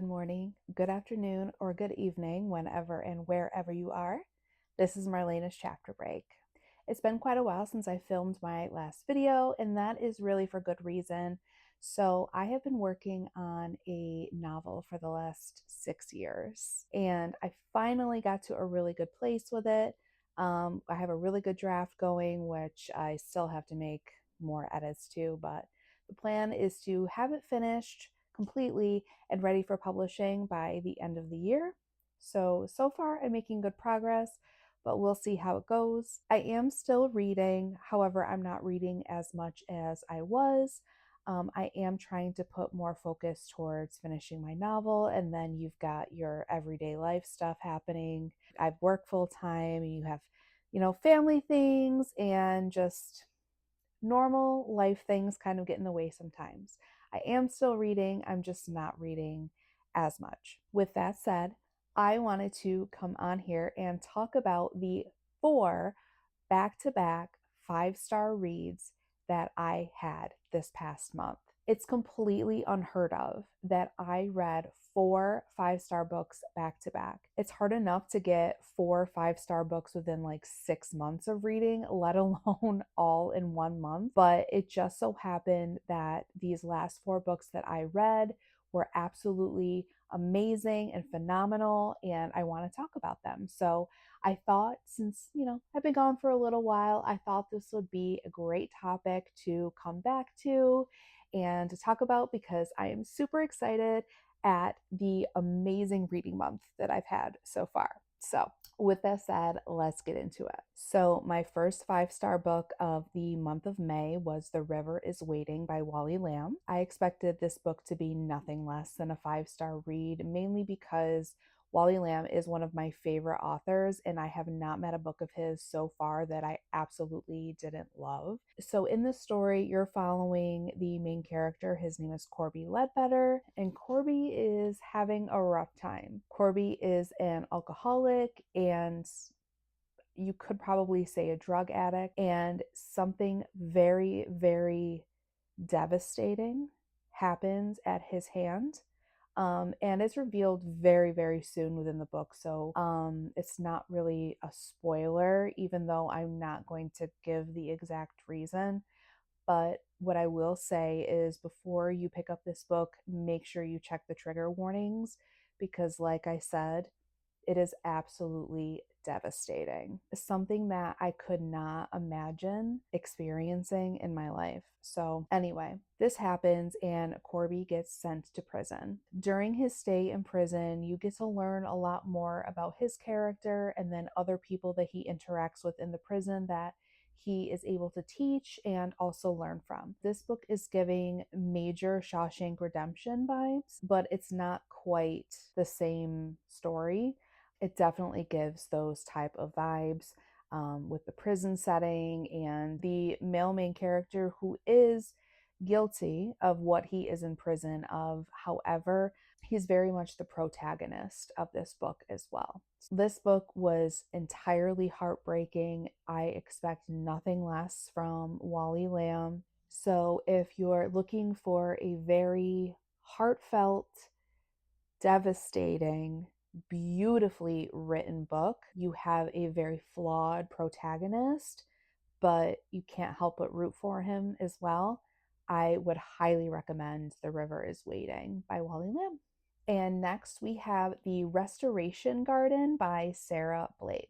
good morning, good afternoon, or good evening, whenever and wherever you are. This is Marlena's Chapter Break. It's been quite a while since I filmed my last video, and that is really for good reason. So, I have been working on a novel for the last 6 years, and I finally got to a really good place with it. I have a really good draft going, which I still have to make more edits to, but the plan is to have it finished completely and ready for publishing by the end of the year. So far I'm making good progress, but we'll see how it goes. I am still reading, however, I'm not reading as much as I was. I am trying to put more focus towards finishing my novel, and then you've got your everyday life stuff happening. I've worked full time, and you have, family things and just normal life things kind of get in the way sometimes. I am still reading, I'm just not reading as much. With that said, I wanted to come on here and talk about the 4 back-to-back 5-star reads that I had this past month. It's completely unheard of that I read 4 5-star books back to back. It's hard enough to get 4 5-star books within like 6 months of reading, let alone all in 1 month. But it just so happened that these last 4 books that I read were absolutely amazing and phenomenal, and I want to talk about them. So I thought, since, I've been gone for a little while, I thought this would be a great topic to come back to and to talk about because I am super excited at the amazing reading month that I've had so far. So, with that said, let's get into it. So, my first 5-star book of the month of May was The River is Waiting by Wally Lamb. I expected this book to be nothing less than a 5-star read, mainly because Wally Lamb is one of my favorite authors, and I have not met a book of his so far that I absolutely didn't love. So in this story, you're following the main character. His name is Corby Ledbetter, and Corby is having a rough time. Corby is an alcoholic, and you could probably say a drug addict, and something very, very devastating happens at his hand. And it's revealed very, very soon within the book. So it's not really a spoiler, even though I'm not going to give the exact reason. But what I will say is, before you pick up this book, make sure you check the trigger warnings because, like I said, it is absolutely devastating. Something that I could not imagine experiencing in my life. So, anyway, this happens and Corby gets sent to prison. During his stay in prison, you get to learn a lot more about his character and then other people that he interacts with in the prison that he is able to teach and also learn from. This book is giving major Shawshank Redemption vibes, but it's not quite the same story. It definitely gives those type of vibes with the prison setting and the male main character who is guilty of what he is in prison of. However, he's very much the protagonist of this book as well. This book was entirely heartbreaking. I expect nothing less from Wally Lamb. So if you're looking for a very heartfelt, devastating, beautifully written book, you have a very flawed protagonist, but you can't help but root for him as well, I would highly recommend The River is Waiting by Wally Lamb. And next we have The Restoration Garden by Sarah Blades.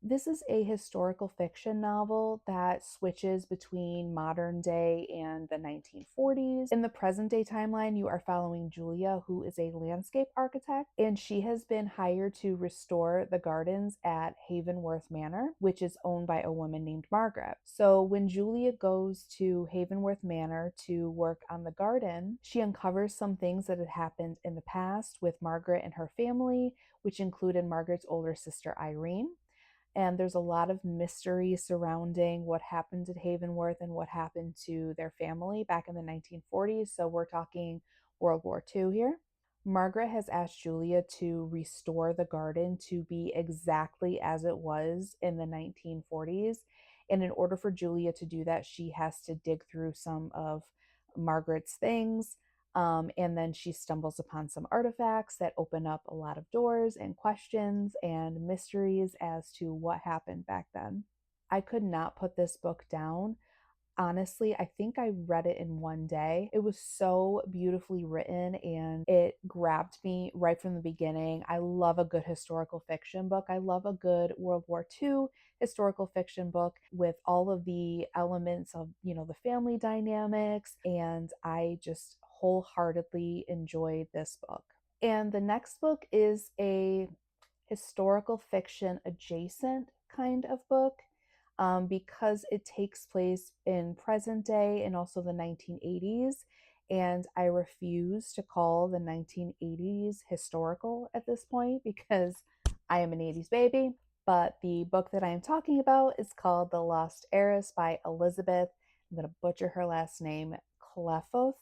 This is a historical fiction novel that switches between modern day and the 1940s. In the present day timeline, you are following Julia, who is a landscape architect, and she has been hired to restore the gardens at Havenworth Manor, which is owned by a woman named Margaret. So when Julia goes to Havenworth Manor to work on the garden, she uncovers some things that had happened in the past with Margaret and her family, which included Margaret's older sister Irene. And there's a lot of mystery surrounding what happened at Havenworth and what happened to their family back in the 1940s. So we're talking World War II here. Margaret has asked Julia to restore the garden to be exactly as it was in the 1940s. And in order for Julia to do that, she has to dig through some of Margaret's things. And then she stumbles upon some artifacts that open up a lot of doors and questions and mysteries as to what happened back then. I could not put this book down. Honestly, I think I read it in one day. It was so beautifully written and it grabbed me right from the beginning. I love a good historical fiction book. I love a good World War II historical fiction book with all of the elements of, the family dynamics. And I just wholeheartedly enjoyed this book. And the next book is a historical fiction adjacent kind of book, because it takes place in present day and also the 1980s. And I refuse to call the 1980s historical at this point because I am an 80s baby. But the book that I am talking about is called The Lost Heiress by Elizabeth, I'm going to butcher her last name, Clefoth.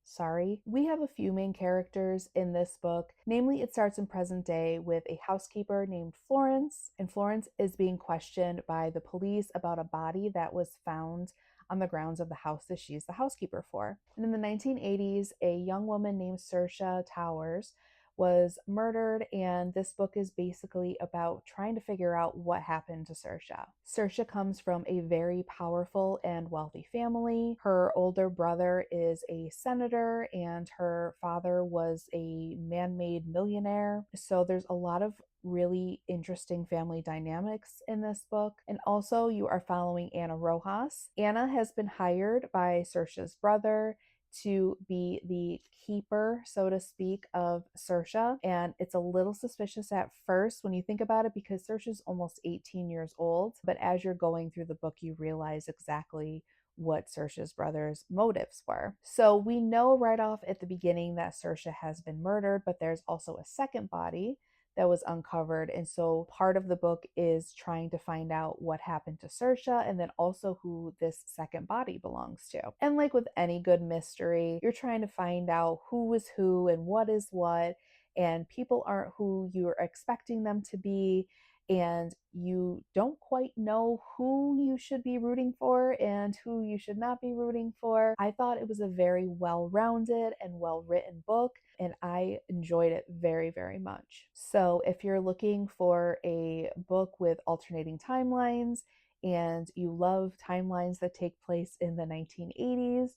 Sorry. We have a few main characters in this book. Namely, it starts in present day with a housekeeper named Florence, and Florence is being questioned by the police about a body that was found on the grounds of the house that she's the housekeeper for. And in the 1980s, a young woman named Saoirse Towers was murdered, and this book is basically about trying to figure out what happened to Saoirse. Saoirse comes from a very powerful and wealthy family. Her older brother is a senator, and her father was a man-made millionaire. So there's a lot of really interesting family dynamics in this book. And also, you are following Anna Rojas. Anna has been hired by Saoirse's brother to be the keeper, so to speak, of Saoirse. And it's a little suspicious at first when you think about it because Saoirse's almost 18 years old. But as you're going through the book, you realize exactly what Saoirse's brother's motives were. So we know right off at the beginning that Saoirse has been murdered, but there's also a second body that was uncovered. And so part of the book is trying to find out what happened to Saoirse and then also who this second body belongs to. And like with any good mystery, you're trying to find out who is who and what is what, and people aren't who you're expecting them to be. And you don't quite know who you should be rooting for and who you should not be rooting for. I thought it was a very well-rounded and well-written book, and I enjoyed it very, very much. So if you're looking for a book with alternating timelines and you love timelines that take place in the 1980s,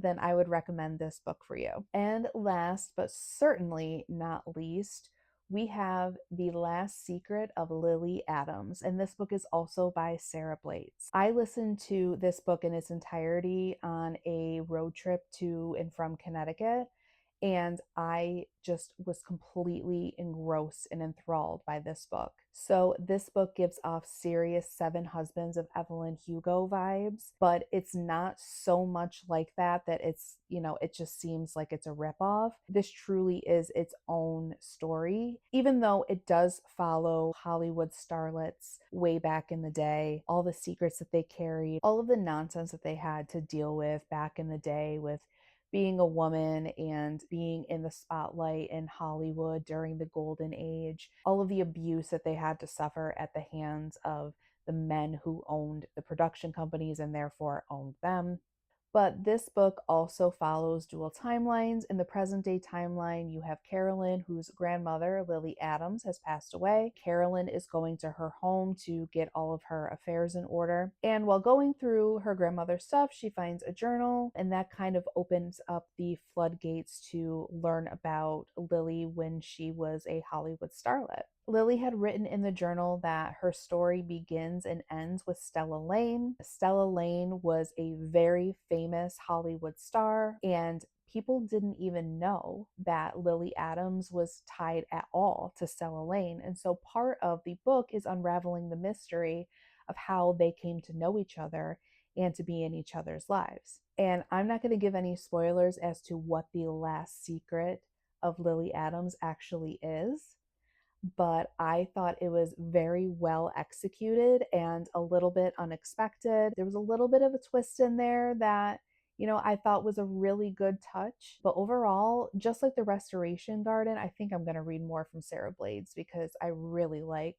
then I would recommend this book for you. And last, but certainly not least, we have The Last Secret of Lily Adams, and this book is also by Sarah Blades. I listened to this book in its entirety on a road trip to and from Connecticut, and I just was completely engrossed and enthralled by this book. So this book gives off serious Seven Husbands of Evelyn Hugo vibes, but it's not so much like that it's, it just seems like it's a ripoff. This truly is its own story, even though it does follow Hollywood starlets way back in the day, all the secrets that they carried, all of the nonsense that they had to deal with back in the day with being a woman and being in the spotlight in Hollywood during the golden age, all of the abuse that they had to suffer at the hands of the men who owned the production companies and therefore owned them. But this book also follows dual timelines. In the present day timeline, you have Carolyn, whose grandmother, Lily Adams, has passed away. Carolyn is going to her home to get all of her affairs in order. And while going through her grandmother's stuff, she finds a journal, and that kind of opens up the floodgates to learn about Lily when she was a Hollywood starlet. Lily had written in the journal that her story begins and ends with Stella Lane. Stella Lane was a very famous Hollywood star, and people didn't even know that Lily Adams was tied at all to Stella Lane. And so part of the book is unraveling the mystery of how they came to know each other and to be in each other's lives. And I'm not going to give any spoilers as to what the last secret of Lily Adams actually is, but I thought it was very well executed and a little bit unexpected. There was a little bit of a twist in there that, I thought was a really good touch. But overall, just like the Restoration Garden, I think I'm going to read more from Sarah Blades because I really like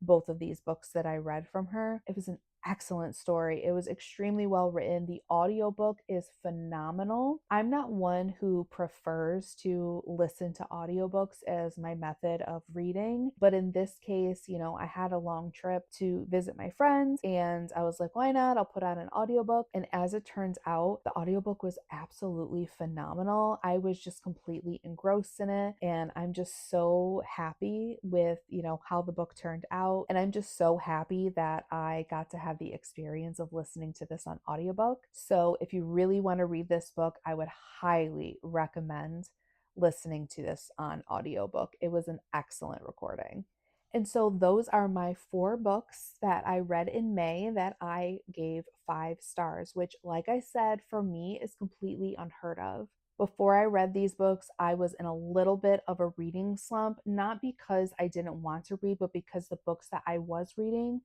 both of these books that I read from her. It was an excellent story. It was extremely well written. The audiobook is phenomenal. I'm not one who prefers to listen to audiobooks as my method of reading, but in this case, you know, I had a long trip to visit my friends and I was like, why not? I'll put on an audiobook. And as it turns out, the audiobook was absolutely phenomenal. I was just completely engrossed in it, and I'm just so happy with, you know, how the book turned out. And I'm just so happy that I got to have the experience of listening to this on audiobook. So if you really want to read this book, I would highly recommend listening to this on audiobook. It was an excellent recording. And so those are my 4 books that I read in May that I gave 5 stars, which, like I said, for me is completely unheard of. Before I read these books, I was in a little bit of a reading slump, not because I didn't want to read, but because the books that I was reading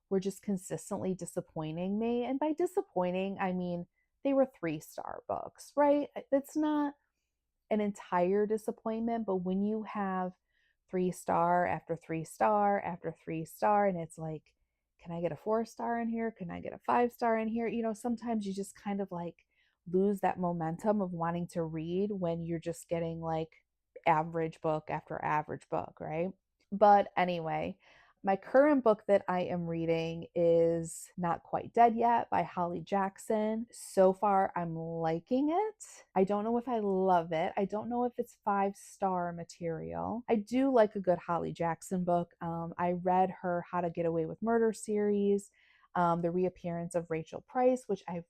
were just consistently disappointing me. And by disappointing, I mean they were 3-star books, right? It's not an entire disappointment, but when you have 3-star after 3-star after 3-star, and it's like, can I get a 4-star in here? Can I get a 5-star in here? You know, sometimes you just kind of like lose that momentum of wanting to read when you're just getting like average book after average book, right? But anyway, my current book that I am reading is Not Quite Dead Yet by Holly Jackson. So far, I'm liking it. I don't know if I love it. I don't know if it's 5-star material. I do like a good Holly Jackson book. I read her How to Get Away with Murder series, the reappearance of Rachel Price, which I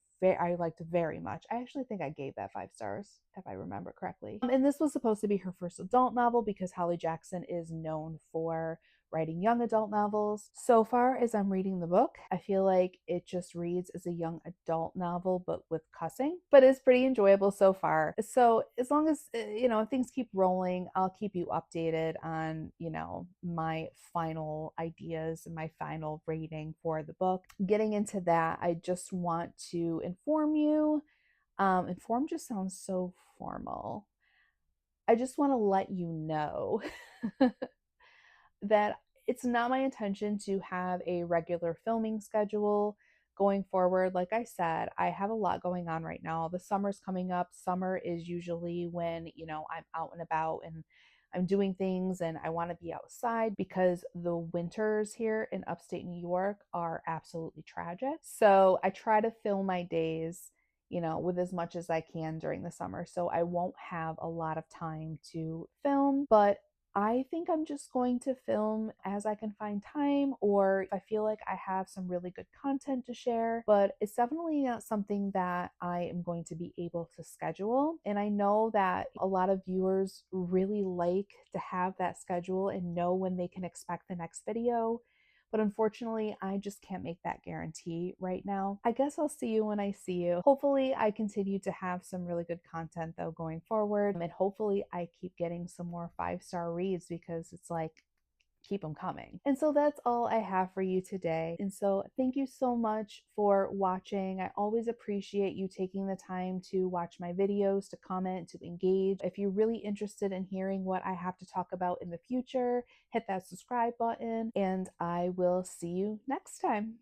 liked very much. I actually think I gave that 5 stars, if I remember correctly. And this was supposed to be her first adult novel because Holly Jackson is known for writing young adult novels. So far as I'm reading the book, I feel like it just reads as a young adult novel, but with cussing, but it's pretty enjoyable so far. So as long as, you know, things keep rolling, I'll keep you updated on, you know, my final ideas and my final rating for the book. Getting into that, I just want to inform you. Inform just sounds so formal. I just want to let you know that it's not my intention to have a regular filming schedule going forward. Like I said, I have a lot going on right now. The summer's coming up. Summer is usually when, you know, I'm out and about and I'm doing things and I want to be outside because the winters here in upstate New York are absolutely tragic. So I try to fill my days, you know, with as much as I can during the summer. So I won't have a lot of time to film, but I think I'm just going to film as I can find time or if I feel like I have some really good content to share. But it's definitely not something that I am going to be able to schedule. And I know that a lot of viewers really like to have that schedule and know when they can expect the next video. But unfortunately, I just can't make that guarantee right now. I guess I'll see you when I see you. Hopefully, I continue to have some really good content though going forward. And hopefully, I keep getting some more 5-star reads because it's like, keep them coming. And so that's all I have for you today. And so thank you so much for watching. I always appreciate you taking the time to watch my videos, to comment, to engage. If you're really interested in hearing what I have to talk about in the future, hit that subscribe button and I will see you next time.